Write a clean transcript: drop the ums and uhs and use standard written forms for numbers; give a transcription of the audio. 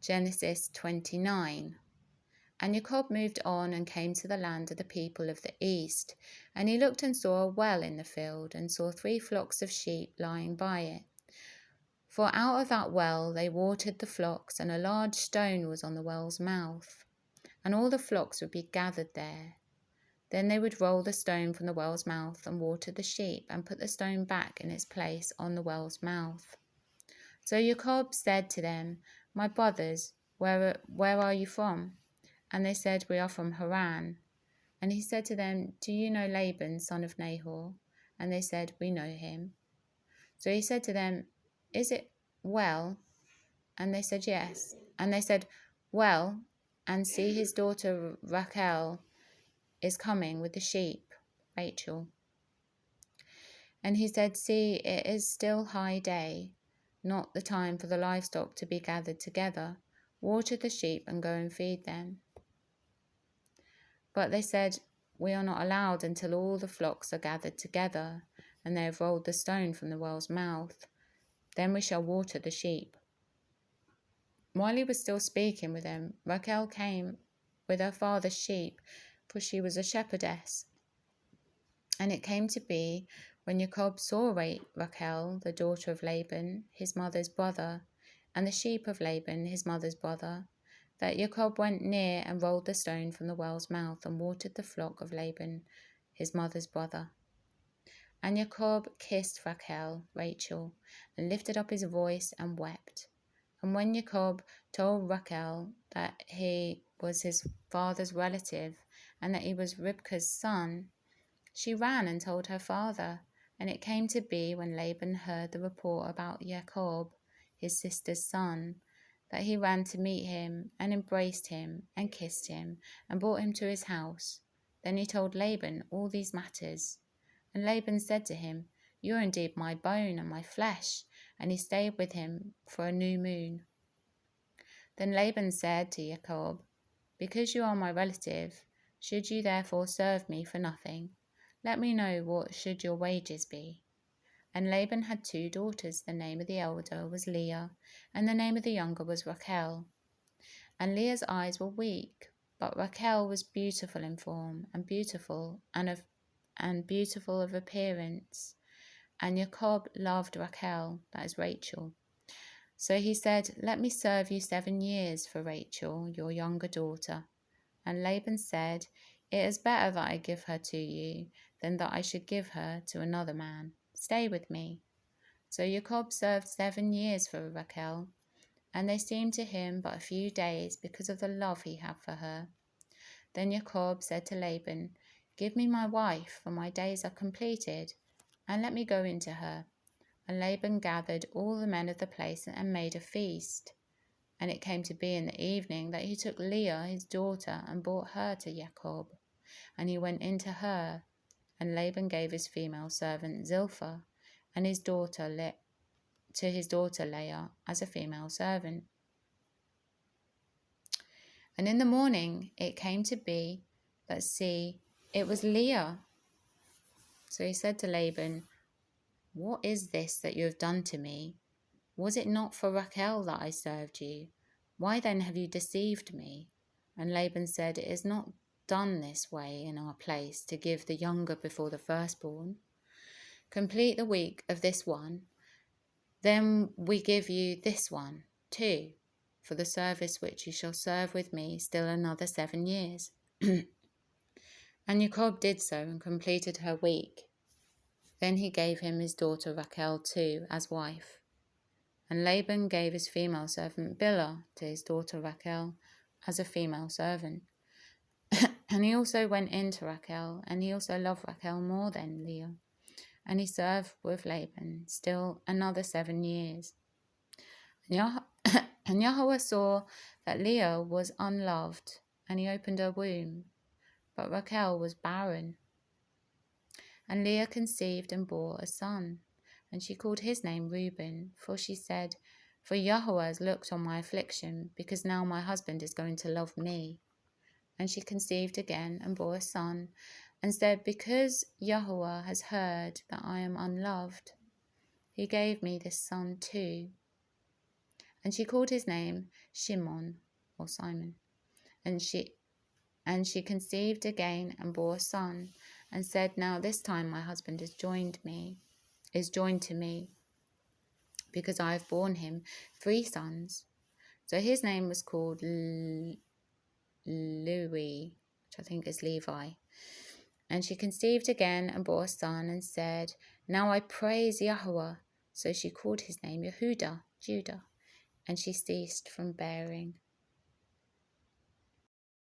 Genesis 29. And Jacob moved on and came to the land of the people of the east. And he looked and saw a well in the field, and saw 3 flocks of sheep lying by it. For out of that well they watered the flocks, and a large stone was on the well's mouth. And all the flocks would be gathered there. Then they would roll the stone from the well's mouth and water the sheep, and put the stone back in its place on the well's mouth. So Jacob said to them, My brothers, where are you from? And they said, We are from Haran. And he said to them, Do you know Laban, son of Nahor? And they said, We know him. So he said to them, Is it well? And they said, Yes. And they said, Well, and see, his daughter Rachel is coming with the sheep, Rachel. And he said, See, it is still high day, not the time for the livestock to be gathered together. Water the sheep and go and feed them. But they said, We are not allowed until all the flocks are gathered together, and they have rolled the stone from the well's mouth. Then we shall water the sheep. While he was still speaking with them, Rachel came with her father's sheep, for she was a shepherdess. And it came to be, when Jacob saw Rachel, the daughter of Laban, his mother's brother, and the sheep of Laban, his mother's brother, that Jacob went near and rolled the stone from the well's mouth and watered the flock of Laban, his mother's brother. And Jacob kissed Rachel, and lifted up his voice and wept. And when Jacob told Rachel that he was his father's relative, and that he was Ribekah's son, she ran and told her father. And it came to be, when Laban heard the report about Jacob, his sister's son, that he ran to meet him, and embraced him, and kissed him, and brought him to his house. Then he told Laban all these matters. And Laban said to him, You are indeed my bone and my flesh. And he stayed with him for a new moon. Then Laban said to Jacob, Because you are my relative, should you therefore serve me for nothing? Let me know what should your wages be. And Laban had 2 daughters. The name of the elder was Leah, and the name of the younger was Rachel. And Leah's eyes were weak, but Rachel was beautiful in form, and beautiful of appearance. And Jacob loved Rachel, that is Rachel. So he said, Let me serve you 7 years for Rachel, your younger daughter. And Laban said, It is better that I give her to you than that I should give her to another man. Stay with me. So Jacob served 7 years for Rachel, and they seemed to him but a few days because of the love he had for her. Then Jacob said to Laban, Give me my wife, for my days are completed, and let me go into her. And Laban gathered all the men of the place and made a feast. And it came to be in the evening that he took Leah his daughter and brought her to Jacob. And he went into her, and Laban gave his female servant Zilpah and his daughter to his daughter Leah as a female servant. And in the morning it came to be that, see, it was Leah. So he said to Laban, What is this that you have done to me? Was it not for Rachel that I served you? Why then have you deceived me? And Laban said, It is not done this way in our place, to give the younger before the firstborn. Complete the week of this one, then we give you this one too, for the service which you shall serve with me still another 7 years. And Jacob did so and completed her week. Then he gave him his daughter Rachel too as wife. And Laban gave his female servant Bilhah to his daughter Rachel as a female servant. And he also went in to Rachel, and he also loved Rachel more than Leah. And he served with Laban still another 7 years. And Yahweh saw that Leah was unloved, and he opened her womb, but Rachel was barren. And Leah conceived and bore a son, and she called his name Reuben, for she said, For Yahweh has looked on my affliction, because now my husband is going to love me. And she conceived again and bore a son, and said, Because Yahweh has heard that I am unloved, he gave me this son too. And she called his name Shimon, or Simon. And she conceived again and bore a son, and said, Now this time my husband is joined to me, because I have borne him 3 sons. So his name was called Louis, which I think is Levi. And she conceived again and bore a son, and said, Now I praise Yahweh. So she called his name Yehuda, Judah. And she ceased from bearing.